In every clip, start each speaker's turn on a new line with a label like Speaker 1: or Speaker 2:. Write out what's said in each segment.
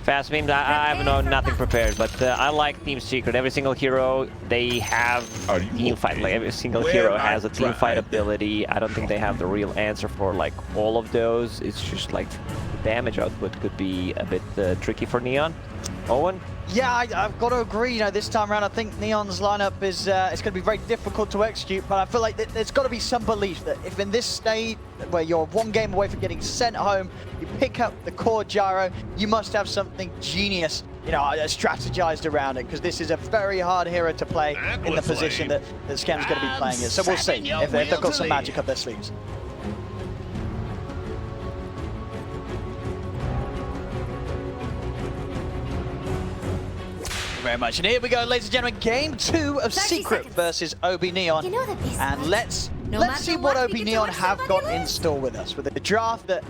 Speaker 1: Fast memes, I have nothing prepared, but I like Team Secret. Every single hero, they have team fight. Like every single hero has a team fight ability. I don't think they have the real answer for like all of those. It's just like the damage output could be a bit tricky for Neon. Owen?
Speaker 2: Yeah, I've got to agree. You know, this time around, I think Neon's lineup is it's going to be very difficult to execute. But I feel like there's got to be some belief that if in this state where you're one game away from getting sent home, you pick up the core gyro, you must have something genius, you know, strategized around it. Because this is a very hard hero to play in the position that Skem's going to be playing it. So we'll see if they've got some magic up their sleeves. Very much. And here we go, ladies and gentlemen, game 2 of Secret versus OB.NEON.
Speaker 3: You know
Speaker 2: and let's see what OB.NEON have got in store with us. With a draft that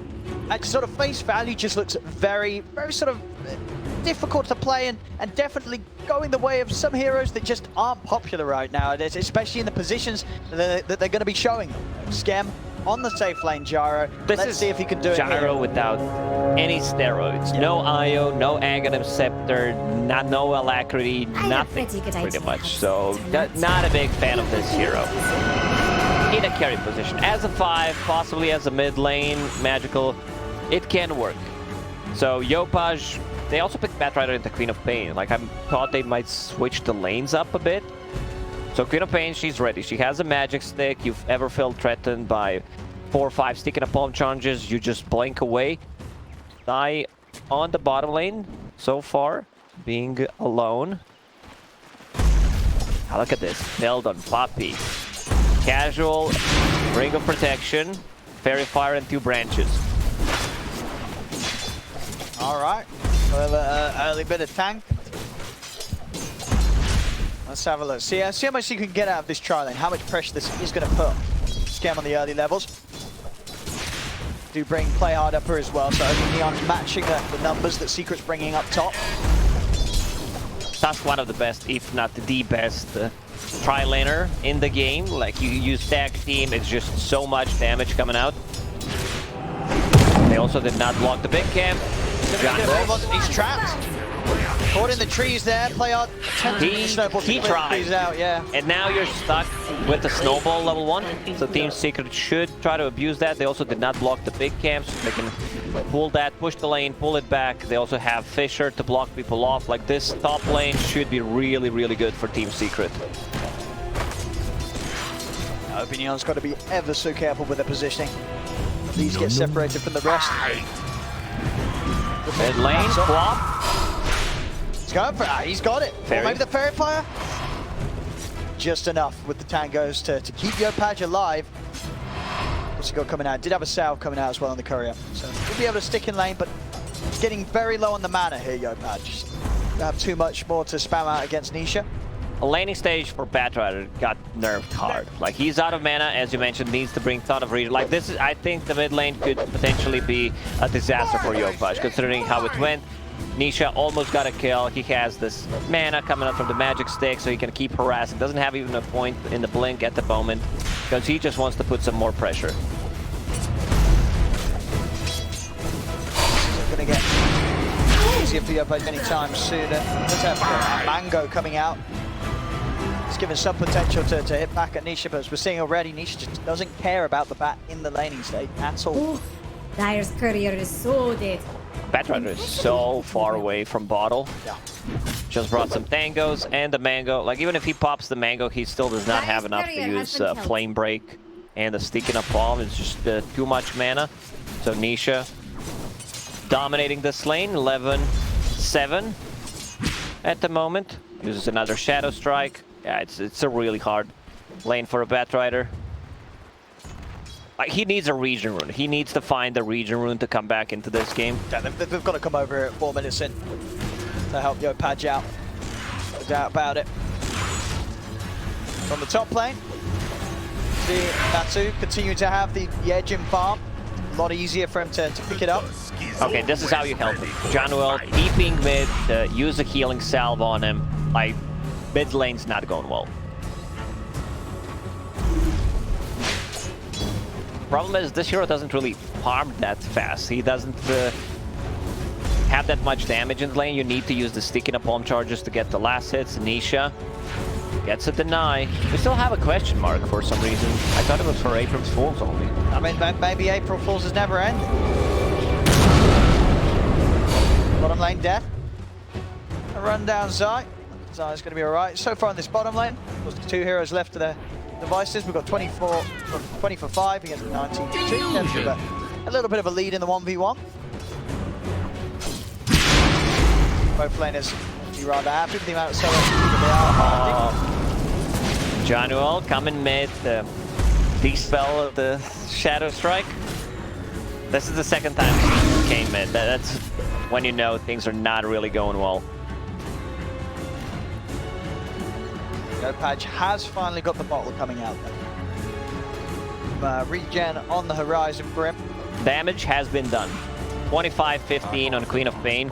Speaker 2: at sort of face value just looks very sort of difficult to play and definitely going the way of some heroes that just aren't popular right now, especially in the positions that they're going to be showing them. Skem on the safe lane, Gyro. Let's see if he can do it.
Speaker 1: Gyro without any steroids. Yeah. No IO, no Aghanim Scepter, no alacrity, nothing pretty much. So not a big fan of this hero. In a carry position. As a 5, possibly as a mid lane, magical, it can work. So Yopaj, they also picked Batrider into Queen of Pain. Like I thought they might switch the lanes up a bit. So Queen of Pain, she's ready. She has a magic stick. You've ever felt threatened by 4 or 5 stick and a palm charges, you just blink away. Die on the bottom lane so far, being alone. Now look at this. Build on Poppy. Casual, Ring of Protection, Fairy Fire, and 2 branches.
Speaker 2: All right. We'll have an early bit of tank. Let's have a look. See how much you can get out of this tri lane, how much pressure this is going to put. Skem on the early levels. Do bring play hard upper as well, so OB.NEON's matching the numbers that Secret's bringing up top.
Speaker 1: That's one of the best, if not the best, tri-laner in the game. Like you use tag team, it's just so much damage coming out. They also did not block the big camp.
Speaker 2: He's trapped. Caught in the trees there, player
Speaker 1: he tried.
Speaker 2: Out, yeah.
Speaker 1: And now you're stuck with the snowball level 1. So Team Secret should try to abuse that. They also did not block the big camps. They can pull that, push the lane, pull it back. They also have Fisher to block people off. Like this top lane should be really, really good for Team Secret.
Speaker 2: OB.NEON's got to be ever so careful with their positioning. These get separated from the rest.
Speaker 1: Mid lane, flop.
Speaker 2: He's going for it. He's got it. Or maybe the Fairy Fire. Just enough with the tangos to keep Yopaj alive. What's he got coming out? Did have a salve coming out as well on the courier. So he'll be able to stick in lane, but he's getting very low on the mana here, Yopaj. Don't have too much more to spam out against Nisha.
Speaker 1: A laning stage for Batrider got nerfed hard. Like he's out of mana, as you mentioned, needs to bring ton of regen. Like this is, I think the mid lane could potentially be a disaster for Yopaj, considering how it went. Nisha almost got a kill. He has this mana coming up from the magic stick, so he can keep harassing. Doesn't have even a point in the blink at the moment, because he just wants to put some more pressure.
Speaker 2: This isn't going to get easier for Yopaj anytime soon. Let's have Mango coming out. It's given some potential to hit back at Nisha, but as we're seeing already, Nisha just doesn't care about the bat in the laning state at all.
Speaker 3: Ooh, Dire's courier is so dead.
Speaker 1: Batrider is so far away from bottle.
Speaker 2: Yeah.
Speaker 1: Just brought some tangos and the mango. Like even if he pops the mango, he still does not have enough to use flame break and the stick in a palm. It's just too much mana. So Nisha dominating this lane, 11-7 at the moment. Uses another Shadow Strike. Yeah, it's a really hard lane for a Batrider. Like, he needs a region rune. He needs to find the region rune to come back into this game.
Speaker 2: Yeah, they've got to come over here at 4 minutes in to help Yopaj out. No doubt about it. From the top lane, see Natsu continue to have the edge in farm. A lot easier for him to pick it up.
Speaker 1: Okay, this is how you help him. Januel keeping mid, use a healing salve on him. Like, mid lane's not going well. Problem is, this hero doesn't really farm that fast. He doesn't have that much damage in the lane, you need to use the sticky napalm charges to get the last hits. Nisha gets a deny. We still have a question mark for some reason. I thought it was for April Fools only.
Speaker 2: I mean, maybe April Fools has never ended. Bottom lane death. A run down Zai. Zai's going to be all right. So far in this bottom lane, there's 2 heroes left to their devices. We've got 20 for 5 against 19 for 2. Definitely a little bit of a lead in the 1v1. Both laners would be rather happy with the amount of solo that they are finding.
Speaker 1: Januel coming mid, dispel the Shadow Strike. This is the second time he came mid. That's when you know things are not really going well.
Speaker 2: Patch has finally got the bottle coming out there. Regen on the horizon for him.
Speaker 1: Damage has been done. 25-15 on Queen of Pain.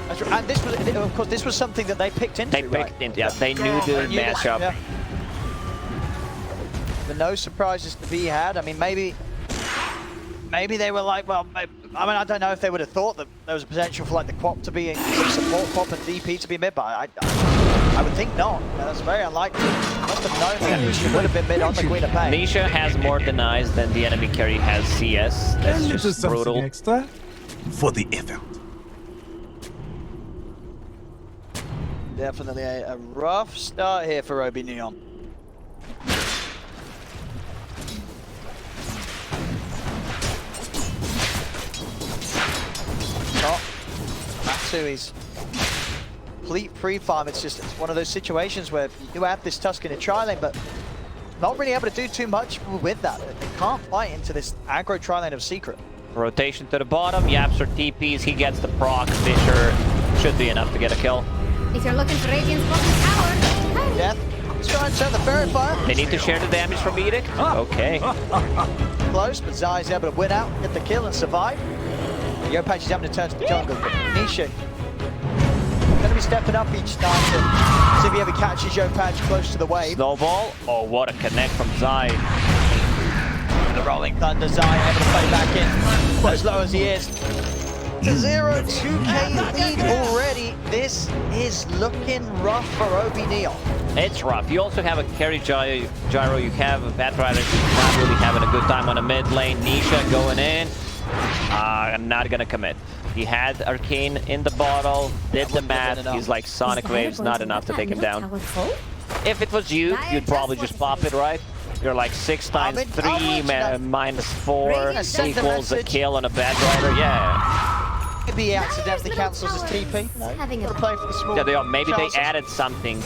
Speaker 2: That's right. And this was, of course, this was something that they picked into.
Speaker 1: They picked into, yeah. They knew the matchup.
Speaker 2: Yeah. But no surprises to be had. I mean, maybe they were like, well, I mean, I don't know if they would have thought that there was a potential for like the Quap to be in support, Quap and DP to be mid, but I would think not. Yeah, that's very unlikely. Must have known that Nisha would have been mid on the Queen of Pain.
Speaker 1: Nisha has more denies than the enemy carry has CS. That's just brutal.
Speaker 4: Extra for the event.
Speaker 2: Definitely a rough start here for OB.NEON. Matsui's complete pre-farm. It's one of those situations where you do have this Tusk in a tri-lane, but not really able to do too much with that. They can't fight into this aggro tri-lane of Secret.
Speaker 1: Rotation to the bottom, Yapster TPs, he gets the proc, Fisher should be enough to get a kill.
Speaker 3: If you're looking for Radiant's bottom tower, hurry.
Speaker 2: Death. Let's try and turn the Fairy Fire.
Speaker 1: They need to share the damage from Edict? Okay.
Speaker 2: Close, but Zai's able to win out, get the kill and survive. Yopaj is having to turn to the jungle, but Nisha going to be stepping up each time to see if he ever catches Yopaj close to the wave.
Speaker 1: Snowball. Oh, what a connect from Zai.
Speaker 2: The Rolling Thunder, Zai able to play back in as low as he is. The 0-2K lead already. This is looking rough for OB.NEON.
Speaker 1: It's rough. You also have a carry gyro. You have a Batrider who's not really having a good time on the mid lane. Nisha going in. I'm not gonna commit. He had Arcane in the bottle, did the math. He's like Sonic Waves, not enough to take him down. If it was you, you'd probably just pop it, right? You're like 6 times 3 minus 4 equals a kill on a Batrider. Yeah.
Speaker 2: Maybe he accidentally cancels his TP. No. Gotta play for the small
Speaker 1: Maybe they added something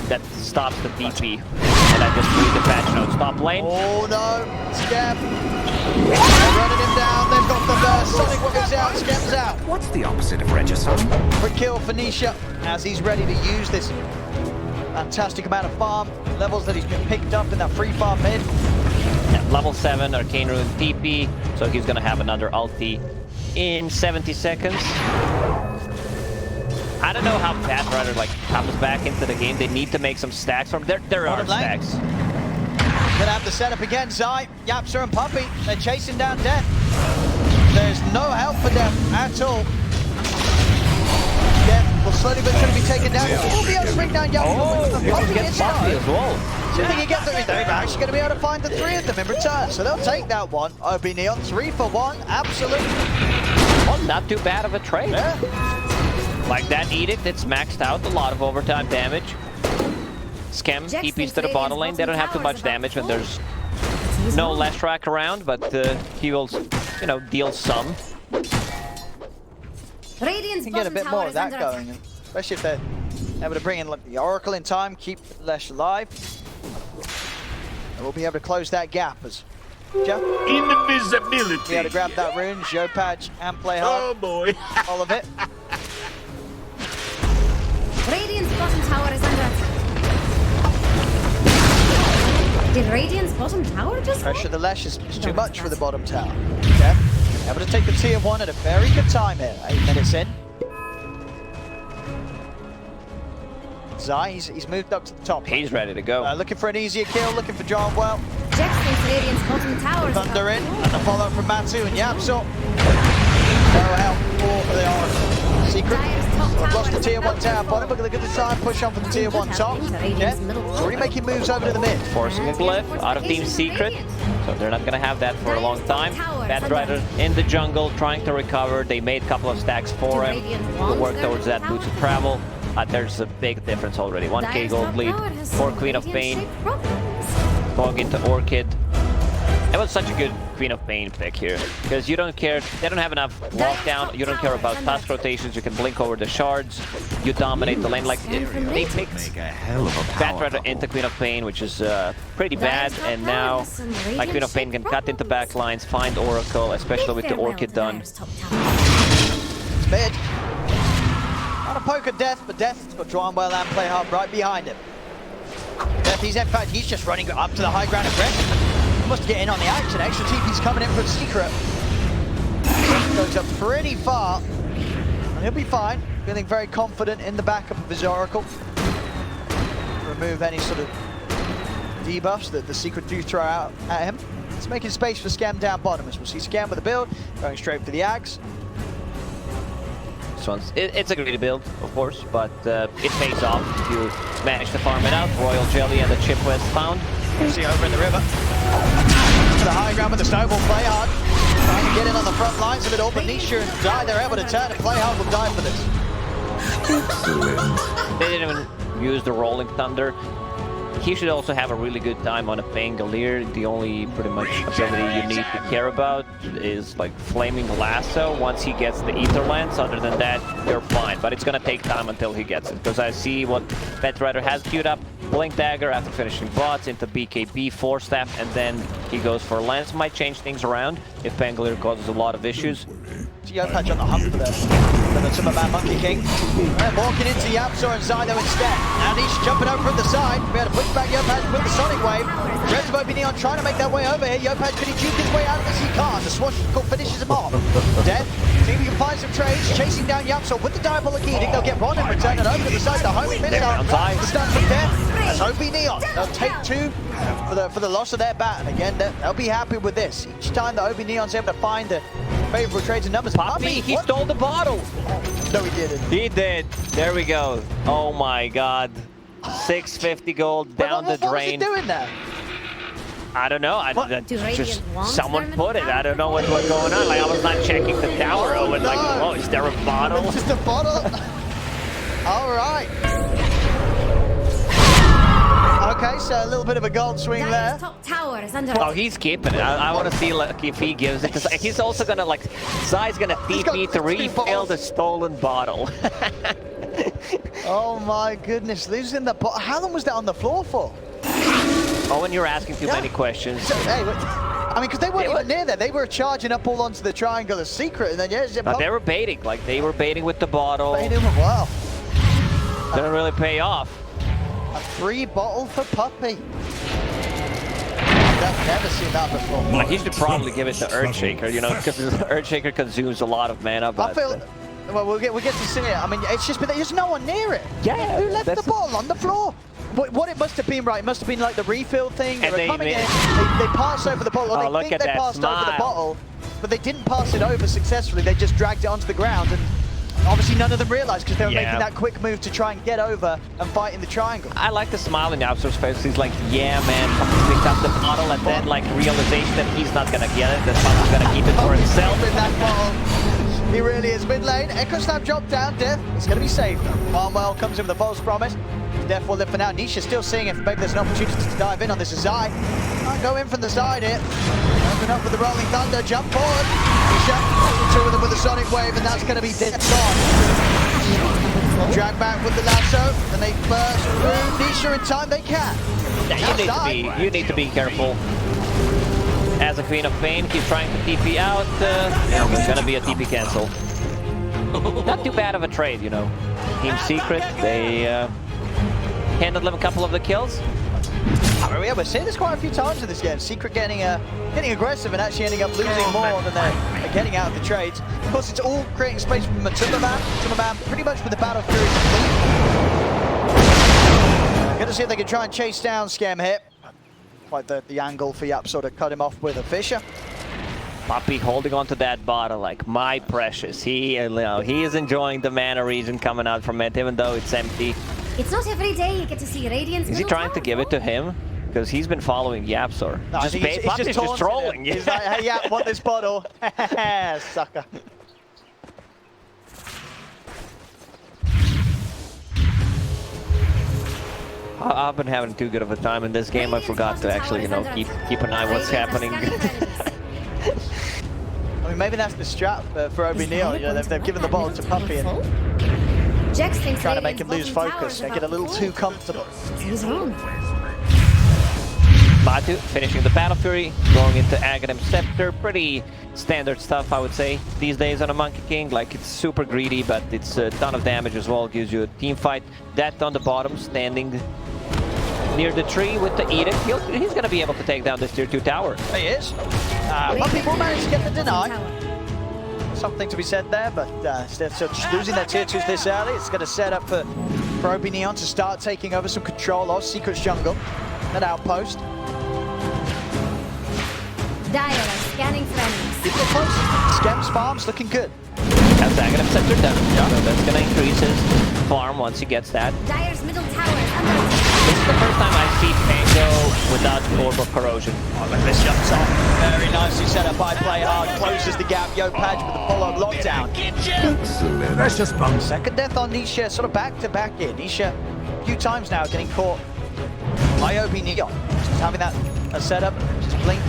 Speaker 1: that stops the TP. And I just read the patch notes. Top lane.
Speaker 2: Oh no, Scam. They're running him down. They've got the burst. Sonic Waves out. Scam's out.
Speaker 4: What's the opposite of Regicide?
Speaker 2: Quick kill for Nisha as he's ready to use this fantastic amount of farm levels that he's been picked up in that free farm mid.
Speaker 1: Yeah, level 7 Arcane Rune TP. So he's gonna have another ulti in 70 seconds. I don't know how Batrider like comes back into the game. They need to make some stacks from there. There are stacks.
Speaker 2: Gonna have the setup again. Zai, Yapster and Puppey. They're chasing down Death. There's no help for Death at all. Death will slowly but surely be taken down. He'll be able to bring down Yapster.
Speaker 1: Oh,
Speaker 2: Puppey
Speaker 1: gets Puppey as well.
Speaker 2: So I think he gets them. They're actually going to be able to find the 3 of them in return. So they'll take that one. OB.NEON 3 for 1. Absolutely.
Speaker 1: Well, not too bad of a trade.
Speaker 2: Yeah.
Speaker 1: Like that Edict, it's maxed out. A lot of overtime damage. Scam TPs to the bottom lane. They don't have too much damage when there's no Leshrac around, but he will, deal some.
Speaker 3: Radiant's
Speaker 2: Can get a bit more of that going, especially if they're able to bring in like the Oracle in time, keep Lesh alive. And we'll be able to close that gap as Jeff.
Speaker 4: Invisibility.
Speaker 2: Be able to grab that rune, Yopaj, and play hard.
Speaker 4: Oh boy.
Speaker 2: All of it.
Speaker 3: Radiant's bottom tower is under attack. Did Radiant's bottom tower just
Speaker 2: Pressure the Lesh is too much for the bottom tower. Okay. Able to take the tier 1 at a very good time here. 8 minutes in. Zai, he's moved up to the top.
Speaker 1: He's ready to go.
Speaker 2: Looking for an easier kill, looking for John Well.
Speaker 3: Jackson's Radiant's bottom tower is
Speaker 2: Thunder in, and a follow-up from Matsu and Yapsor. help for the Oracle. Secret. We've lost the tier 1 tower bottom. We're going to try and push on for the tier 1 top. Yeah. Already making moves over to the mid.
Speaker 1: Forcing a glyph out of Team Secret. So they're not going to have that for a long time. Batrider in the jungle trying to recover. They made a couple of stacks for him to work towards that boots of travel. There's a big difference already. 1k gold lead for Queen of Pain. Bog into Orchid. It was such a good Queen of Pain pick here, because you don't care, they don't have enough lockdown, you don't care about task rotations, you can blink over the shards, you dominate the lane. Like, they picked Batrider into Queen of Pain, which is pretty bad, and now like Queen of Pain can cut into backlines, find Oracle, especially with the Orchid done.
Speaker 2: Mid. Not a poke at Death, but Death's got Drawn Well and Play Hard right behind him. Death, in fact, he's just running up to the high ground aggressive. Must get in on the action. Extra TP's coming in from Secret. Goes up pretty far, and he'll be fine. Feeling very confident in the backup of his Oracle. Remove any sort of debuffs that the Secret do throw out at him. It's making space for Scam down bottom, as we'll see Scam with a build, going straight for the Ags.
Speaker 1: It's a greedy build, of course, but it pays off if you manage to farm it out. Royal Jelly and the Chip West found.
Speaker 2: See over in the river. To the high ground with the Snowball. Play Hard. Trying to get in on the front lines of it all, but Nisha and Die, they're able to turn and Play Hard will die for this.
Speaker 4: Excellent.
Speaker 1: They didn't even use the Rolling Thunder. He should also have a really good time on a Pangolier. The only pretty much ability you need to care about is like Flaming Lasso once he gets the Ether Lance. Other than that, you're fine. But it's gonna take time until he gets it, because I see what Batrider has queued up. Blink Dagger after finishing bots into BKB, Force Staff, and then he goes for Lance. Might change things around if Pangolier causes a lot of issues.
Speaker 2: Patch on the hump for the Timberman Monkey King. And walking into Yapzor and Zyno instead. And he's jumping over from the side. Be able to push back Yopaj with the Sonic Wave. Rest of OB.NEON trying to make that way over here. Yopaj, could he juke his way out of this? He can't. The Swashbuckle finishes him off. Death. See if he can find some trades. Chasing down Yapzor with the Diabolic Edict. They'll get Ron in return and over to the side. The homing missile. The stun from Death. That's OB.NEON. They'll take 2 for the loss of their bat. And again, they'll be happy with this. Each time that OB.NEON's able to find the favorable trades and numbers.
Speaker 1: Poppy, he stole the bottle.
Speaker 2: No, he didn't.
Speaker 1: He did. There we go. Oh my god. 650 gold down the drain.
Speaker 2: What was he doing there?
Speaker 1: I don't know. Just someone put it. I don't know what's going on. Like, I was not checking the tower. Oh, and like, oh, is there a bottle?
Speaker 2: Just a bottle? All right. Okay, so a little bit of a gold swing there.
Speaker 3: Top tower is under
Speaker 1: Oh, he's keeping it. I want to see like, if he gives it. Because he's also going to, like, Zai's going to TP to refill the stolen bottle.
Speaker 2: Oh my goodness, losing the bottle. How long was that on the floor for?
Speaker 1: Oh, and you're asking too many questions.
Speaker 2: So, hey, I mean, because they weren't even near there. They were charging up all onto the triangle as Secret, and then
Speaker 1: they were baiting. Like, they were baiting with the bottle.
Speaker 2: Baiting with well.
Speaker 1: Didn't really pay off.
Speaker 2: A free bottle for Puppy. I've never seen that before.
Speaker 1: Like, he should probably give it to Earthshaker, you know, because Earthshaker consumes a lot of mana. But
Speaker 2: I feel, well, we'll get to see it. I mean, it's just, but there's no one near it.
Speaker 1: Yeah,
Speaker 2: who left the bottle on the floor? What it must have been, right? It must have been like the refill thing.
Speaker 1: And
Speaker 2: they were coming in, they passed over the bottle. Or they think they passed over the bottle, but they didn't pass it over successfully. They just dragged it onto the ground, and obviously none of them realized because they were making that quick move to try and get over and fight in the triangle. I
Speaker 1: like the smile in Yapzor's face. He's like, yeah, man, Puppy picked up the bottle, and then like realization that he's not gonna get it, that Puppy's gonna keep it for himself.
Speaker 2: In that bottle. He really is. Mid lane, Echo Snap drop down, Death. It's gonna be safe though. Farmwell comes in with a false promise. Death will live for now. Nisha still seeing if maybe there's an opportunity to dive in on this Zai. Can't go in from the side here. Open up with the Rolling Thunder, jump forward. Nisha, 2 of them with the Sonic Wave, and that's going to be dead on. Drag back with the lasso, and they burst through. Nisha in time, they can.
Speaker 1: Yeah, you need to be careful. As a Queen of Pain, keep trying to TP out. There's going to be a TP cancel. Not too bad of a trade, you know. Team Secret, they handled them a couple of the kills.
Speaker 2: I mean, we're seeing this quite a few times in this game. Secret getting aggressive and actually ending up losing more than they're getting out of the trades. Of course, it's all creating space for Timberman. Timberman pretty much with the Battle Fury complete. Gonna see if they can try and chase down Scam here. Quite the angle for Yap sort of cut him off with a Fisher.
Speaker 1: Puppy holding on to that bottle like my precious. He is enjoying the mana region coming out from it, even though it's empty.
Speaker 3: It's not every day you get to see Radiant's
Speaker 1: Is he
Speaker 3: middle
Speaker 1: trying to
Speaker 3: tower
Speaker 1: give it
Speaker 3: fall.
Speaker 1: to him? Because he's been following Yapsor.
Speaker 2: No, I think he's
Speaker 1: Puppy's just
Speaker 2: taunting
Speaker 1: trolling.
Speaker 2: him. He's like, hey, yeah, want this bottle? Sucker.
Speaker 1: I've been having too good of a time in this game. I forgot to actually, keep an eye what's happening.
Speaker 2: I mean, maybe that's the strat for OB.NEON. You know, they've given the bottle to Puppy and
Speaker 3: Jax thinks
Speaker 2: trying to make him lose
Speaker 3: Radiant's
Speaker 2: focus.
Speaker 3: bottom
Speaker 2: Make it a
Speaker 3: tower's
Speaker 2: little
Speaker 3: about
Speaker 2: too
Speaker 3: full.
Speaker 2: comfortable.
Speaker 3: He's wrong.
Speaker 1: Batu finishing the Battle Fury, going into Aghanim Scepter. Pretty standard stuff, I would say, these days on a Monkey King. Like, it's super greedy, but it's a ton of damage as well. Gives you a team fight. That on the bottom, standing near the tree with the Edict. He's going to be able to take down this tier 2 tower.
Speaker 2: He is. Puppy will manage to get the deny. Something to be said there, but still just losing their tier 2s this early. It's going to set up for OB.NEON to start taking over some control of Secret's jungle. That outpost.
Speaker 3: Dire are scanning friends.
Speaker 2: People are close. Skems farms looking good.
Speaker 1: That's Aghanim Scepter done. Yeah. So that's going to increase his farm once he gets that.
Speaker 3: Dire's middle tower is under attack.
Speaker 1: This is the first time I see Pango without Orb of Corrosion.
Speaker 2: Oh, look at this jump top. Very nicely set up by Play Hard. Closes the gap. Yopaj with the follow lockdown.
Speaker 4: Excellent. Precious bumps.
Speaker 2: Second death on Nisha, sort of back to back here. Nisha, a few times now getting caught by OB.NEON. Just having that setup, just blink,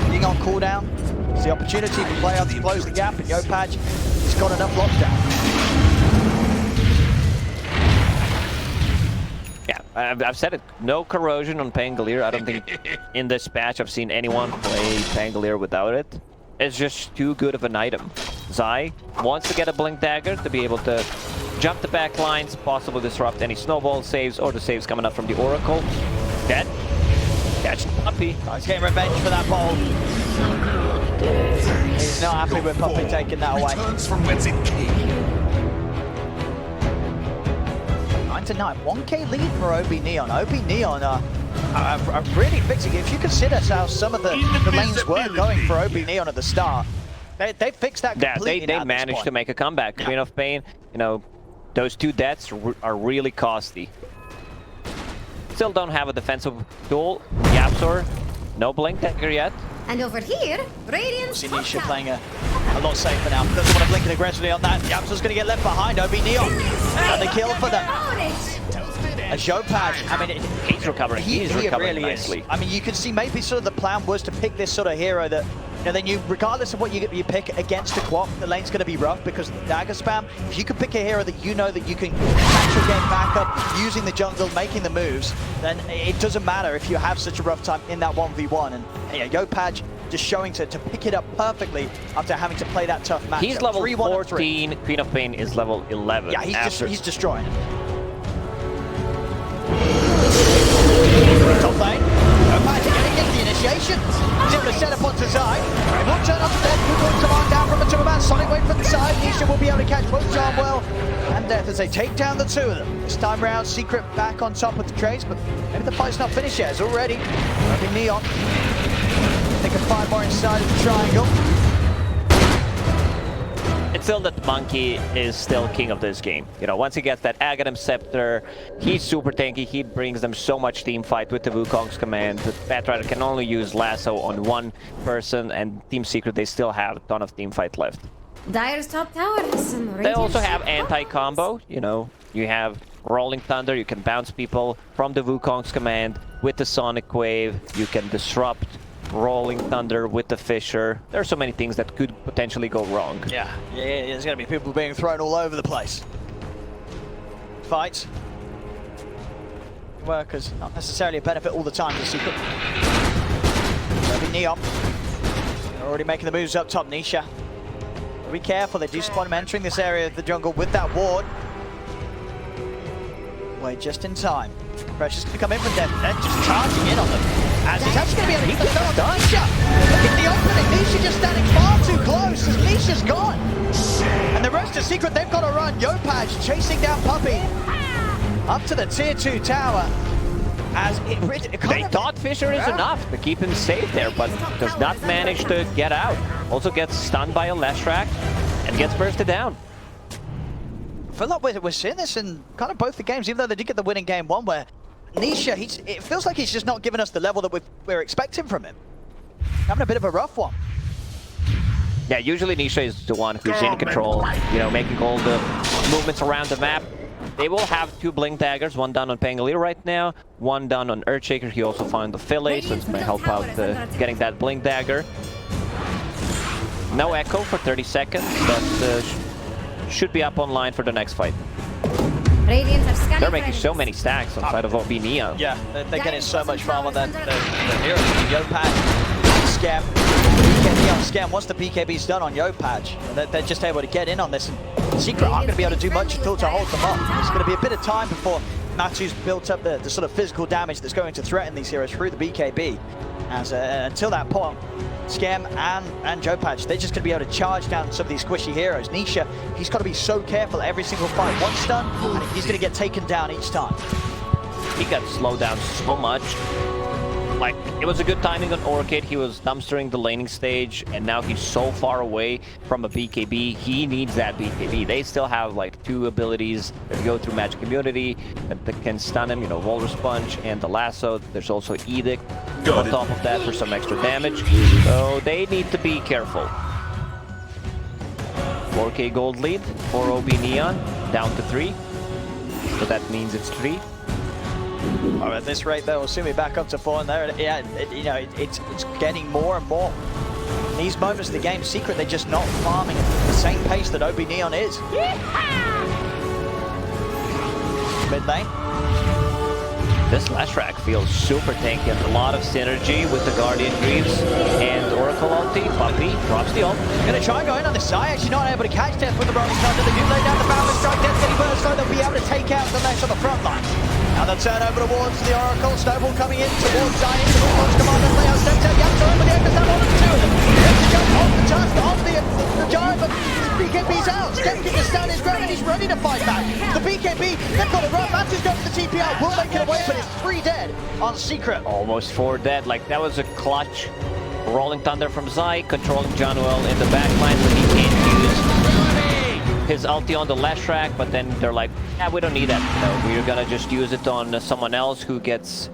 Speaker 2: being on cooldown. It's the opportunity for Play Hard to close the gap, and Yopaj has got enough lockdown.
Speaker 1: Yeah, I've said it. No corrosion on Pangolier. I don't think in this patch I've seen anyone play Pangolier without it. It's just too good of an item. Zai wants to get a Blink Dagger to be able to jump the back lines, possibly disrupt any snowball saves or the saves coming up from the Oracle. Dead. Catch the Puppy.
Speaker 2: Oh, he's getting revenge for that ball. He's not happy with Puppy taking that away.
Speaker 4: Returns from whence it came.
Speaker 2: 9-9, 1k lead for OB.NEON. OB.NEON are really fixing it. If you consider how some of the lanes were going for OB.NEON at the start, they fixed that completely.
Speaker 1: They managed to make a comeback. Yeah. Queen of Pain, those 2 deaths are really costly. Still don't have a defensive tool. Yapsor, no Blink Dagger yet.
Speaker 3: And over here, Radiant's top
Speaker 2: Nisha
Speaker 3: tower.
Speaker 2: playing a lot safer now. Doesn't want to blink it aggressively on that. Yapsor's going to get left behind. OB.NEON. And the kill for them. A Yopaj, I mean,
Speaker 1: he's recovering. He's recovering
Speaker 2: really
Speaker 1: nicely.
Speaker 2: Is. I mean, you can see maybe sort of the plan was to pick this sort of hero that, then regardless of what you pick against a Quap, the lane's going to be rough because of the dagger spam. If you can pick a hero that you know that you can catch your game back up, using the jungle, making the moves, then it doesn't matter if you have such a rough time in that 1v1. And Yopaj just showing to pick it up perfectly after having to play that tough match.
Speaker 1: He's level 14. Queen of Pain is level 11.
Speaker 2: Yeah, he's destroying it. Top lane. Yopaj getting the initiation. He's able to set up onto Zai. It won't turn off the death. Good one command down from a Timberman. Sonic wait for the side. Nisha will be able to catch both Charmwell and Death as they take down the 2 of them. This time round, Secret back on top of the trades, but maybe the fight's not finished yet. It's already OB.NEON. They can find more inside of the triangle.
Speaker 1: It's still that Monkey is still king of this game. Once he gets that Aghanim Scepter, he's super tanky. He brings them so much team fight with the Wukong's command. The Batrider can only use Lasso on one person, and Team Secret, they still have a ton of team fight left.
Speaker 3: Dire's top tower has some
Speaker 1: They also
Speaker 3: Radiant
Speaker 1: have
Speaker 3: top
Speaker 1: anti-combo. You have Rolling Thunder, you can bounce people from the Wukong's command with the Sonic Wave. You can disrupt Rolling Thunder with the Fissure. There are so many things that could potentially go wrong.
Speaker 2: Yeah, there's going to be people being thrown all over the place. Fights. Workers, not necessarily a benefit all the time for Secret. OB.NEON. They're already making the moves up top. Nisha. Be careful, they do spot him entering this area of the jungle with that ward. Wait, just in time. Pressure's going to come in from Death. They're just charging in on them. As he's actually going to be able to hit the stun on Nisha. Look at the opening. Nisha just standing far too close as Nisha's gone. And the rest of Secret, they've got to run. Yopaj chasing down Puppy. Up to the tier 2 tower. as it
Speaker 1: They thought Fisher is enough to keep him safe there, but does not manage to get out. Also gets stunned by a Leshrac and gets bursted down.
Speaker 2: I feel like we're seeing this in kind of both the games, even though they did get the win in game one, where Nisha, it feels like he's just not giving us the level that we're expecting from him. Having a bit of a rough one.
Speaker 1: Yeah, usually Nisha is the one who's in control, you know, making all the movements around the map. They will have 2 Blink Daggers, one down on Pangolier right now, one down on Earthshaker. He also found the Fillet, so it's going to help out getting that Blink Dagger. No Echo for 30 seconds, but should be up online for the next fight. They're making so many stacks on side of OB.NEON.
Speaker 2: Yeah, they're getting so much farm on that hero. Yopaj, Scam. BKB on Scam, once the BKB's done on Yopaj, they're just able to get in on this. And Secret aren't going to be able to do much at all to hold them up. It's going to be a bit of time before Matu's built up the sort of physical damage that's going to threaten these heroes through the BKB. As until that point, Scam and Yopaj, they're just going to be able to charge down some of these squishy heroes. Nisha, he's got to be so careful every single fight. One stun, and he's going to get taken down each time.
Speaker 1: He got slowed down so much. Like, it was a good timing on Orchid. He was dumpstering the laning stage, and now he's so far away from a BKB. He needs that BKB. They still have like 2 abilities that go through Magic Immunity that can stun him, you know, Walrus Punch and the Lasso. There's also Edict on top of that for some extra damage. So they need to be careful. 4K gold lead for OB.NEON, down to 3. So that means it's 3.
Speaker 2: Oh, at this rate, though, we'll soon be back up to 4, and there, yeah, you know, it's getting more and more. In these moments of the game, Secret, they're just not farming at the same pace that OB.NEON is. Mid lane.
Speaker 1: This Leshrac feels super tanky and a lot of synergy with the Guardian Greaves and Oracle ulti. Puppey drops the ult.
Speaker 2: Gonna try and go in on the side, actually not able to catch Death with the Rolling Thunder. They do lay down the Boundless Strike, Death getting burst, so they'll be able to take out the Lesh on the front line. Now they'll turn over towards the Oracle, Snowball coming in towards Zion, into the launch commander, Leo steps out, Yamcha over the Echoes, one of the 2 of them. Let's jump off the tusk, off the Giant, but BKB's out. Skeptic is down his ground and he's ready to fight back. The BKB, they've got to run. Matthew's going for the TPR, will make it away, but it's 3 dead on Secret.
Speaker 1: Almost 4 dead. Like, that was a clutch. Rolling Thunder from Zai, controlling Januel in the backline, so he can't use his ulti on the Leshrac, but then they're like, yeah, we don't need that. No, we're gonna just use it on someone else who gets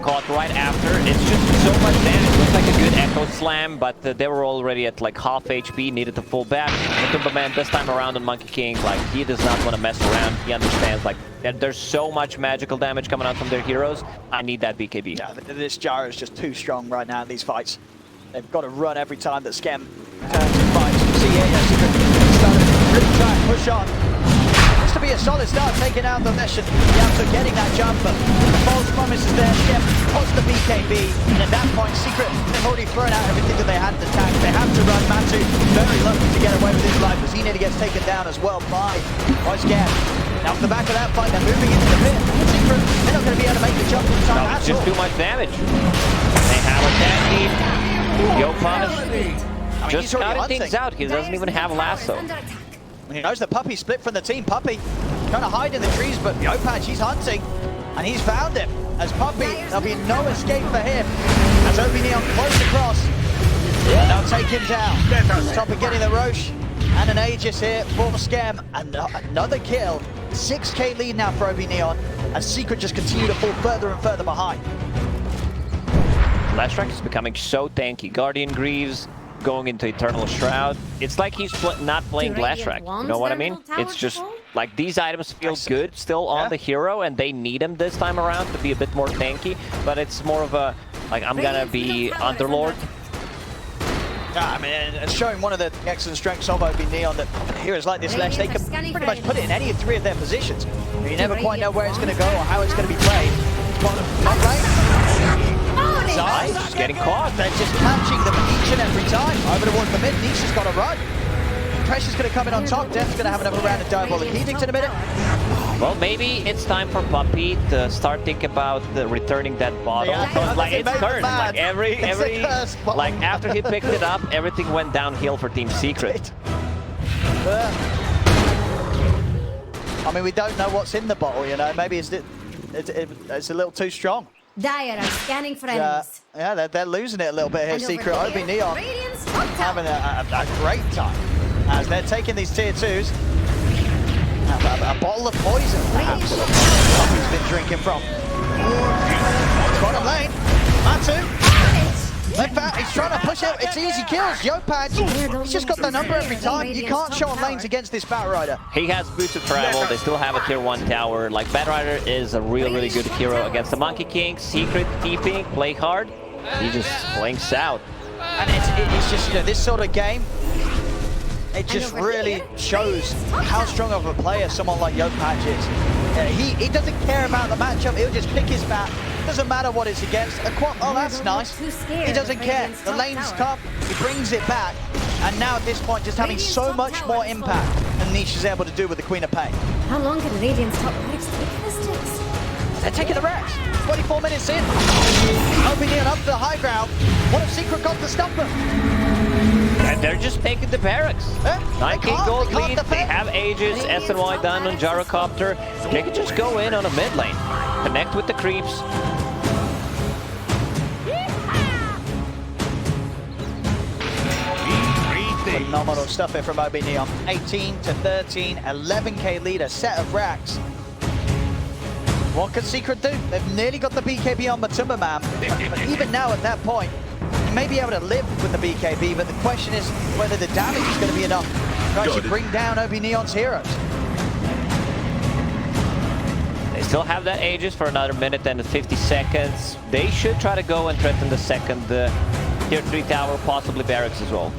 Speaker 1: caught right after. It's just so much damage. Looks like a good Echo Slam, but they were already at like half HP, needed to pull back. But this time around on Monkey King, like, he does not want to mess around. He understands, like, that there's so much magical damage coming out from their heroes. I need that BKB.
Speaker 2: Yeah, this Gyro is just too strong right now in these fights. They've got to run every time that Scam turns and fights. You see here, Secret starting to really try and push on. Looks to be a solid start, taking out the Lesh and Yamcha getting that jump, but the false promise is there. Scam puts the BKB, and at that point, Secret, they've already thrown out everything that they had in the tank. They have to run. Matu very lucky to get away with his life, as he nearly gets taken down as well by Scam. Now, off the back of that fight, they're moving into the pit. Secret, they're not going to be able to make the jump in time at all.
Speaker 1: It's just too much damage. They have a tanky. Yopaj just cutting things out. He doesn't even have Lasso.
Speaker 2: He knows the Puppey split from the team. Puppey trying to hide in the trees, but Yopaj, he's hunting, and he's found him. As Puppey, there'll be no escape for him. As OB.NEON close across, and they'll take him down. Top of getting the Roche and an Aegis here for Scam, and another kill. 6k lead now for OB.NEON, as Secret just continue to fall further and further behind.
Speaker 1: Leshrac is becoming so tanky. Guardian Greaves going into Eternal Shroud. It's like he's not playing Leshrac. You know what I mean? It's just like these items feel good still on the hero, and they need him this time around to be a bit more tanky. But it's more of a, like, I'm gonna be Underlord.
Speaker 2: Yeah, I mean, it's showing one of the excellent strengths of OB.NEON that heroes like this Lesh, they can pretty much put it in any 3 of their positions. You never quite know where it's going to go or how it's going to be played. Top lane.
Speaker 1: Zai just getting caught.
Speaker 2: They're just catching them each and every time. Over towards the mid, Nisha's got to run. Pressure's going to come in on top. Death's going to have another round of Diabolic Edict in a minute.
Speaker 1: Well, maybe it's time for Puppey to start thinking about returning that bottle.
Speaker 2: Yeah,
Speaker 1: like, it's turned. Like, every like, after he picked it up, everything went downhill for Team Secret.
Speaker 2: I mean, we don't know what's in the bottle, you know. Maybe it's it's a little too strong.
Speaker 3: Dire are scanning for enemies.
Speaker 2: Yeah, they're losing it a little bit here.
Speaker 3: And
Speaker 2: Secret
Speaker 3: over here,
Speaker 2: OB.NEON
Speaker 3: Radiant's top
Speaker 2: having
Speaker 3: tower.
Speaker 2: a great time as they're taking these tier 2s. A bottle of poison, perhaps. He's been drinking from. Bottom lane, Matu. In fact, he's trying to push out. It's easy kills. Yopaj, he's just got the number every time. You can't show him lanes against this Batrider.
Speaker 1: He has boots of travel. They still have a tier 1 tower. Like, Batrider is a really good hero against the Monkey King. Secret keeping, play hard. He just blinks out.
Speaker 2: And it's just, you know, this sort of game, it just really shows how strong of a player someone like Yopaj is. He doesn't care about the matchup. He'll just pick his bat. Doesn't matter what it's against. Oh, that's nice. He doesn't care. The lane's tough. He brings it back. And now at this point, just having so much more impact than Niche is able to do with the Queen of Pain.
Speaker 3: How long can Radiant's top barracks take this sticks?
Speaker 2: They're taking the Rex. 24 minutes in. OB.NEON up to the high ground. What if Secret got to stop them?
Speaker 1: And they're just taking the barracks. 19 gold lead. They have Aegis, SNY done on Gyrocopter. They can just go in on a mid lane. Connect with the creeps.
Speaker 2: Phenomenal stuff here from OB.NEON. 18 to 13, 11k lead, a set of racks. What can Secret do? They've nearly got the BKB on Matumba Man. But even now at that point, you may be able to live with the BKB, but the question is whether the damage is going to be enough to actually bring down OB.NEON's heroes.
Speaker 1: They still have that Aegis for another minute and 50 seconds. They should try to go and threaten the second tier 3 tower, possibly barracks as well.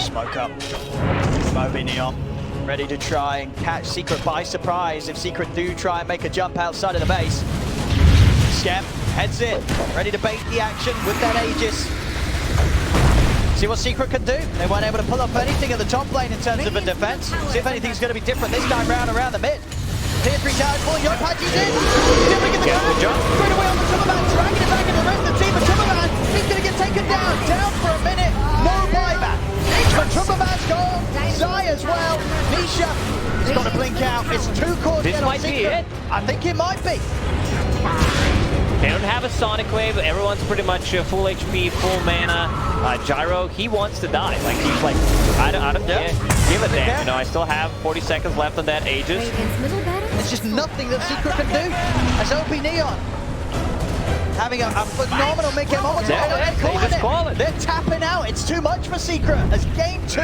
Speaker 2: Smoke up from OB.NEON, ready to try and catch Secret by surprise if Secret do try and make a jump outside of the base. Skep heads in, ready to bait the action with that Aegis. See what Secret can do. They weren't able to pull off anything at the top lane in terms of a defense. See if anything's going to be different this time round around the mid. Tier 3 towers full, Yopaj is in. Dipping in the ground, straight away on the Timberman, dragging it back in the rest of the team. But Timberman, he's going to get taken down for a minute. No buyback. But Timberman's gone. Zai as well. Nisha has got to blink out. It's 2 cores.
Speaker 1: This might be it.
Speaker 2: I think it might be.
Speaker 1: They don't have a Sonic Wave. Everyone's pretty much full HP, full mana. Gyro, he wants to die. Like, he's like, I don't care. Give a damn. You know, I still have 40 seconds left on that Aegis.
Speaker 2: There's just nothing that Secret can do. As OB.NEON having a phenomenal mid-game moment. They're tapping out. It's too much for Secret. As game 2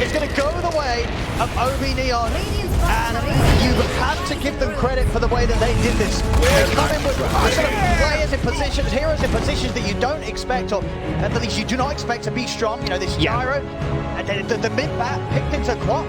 Speaker 2: is going to go the way of OB.NEON. And you have to give them credit for the way that they did this. They come in with sort of players in positions, heroes in positions that you don't expect, or at least you do not expect to be strong. You know, this Gyro, and the mid-bat picked into Quap.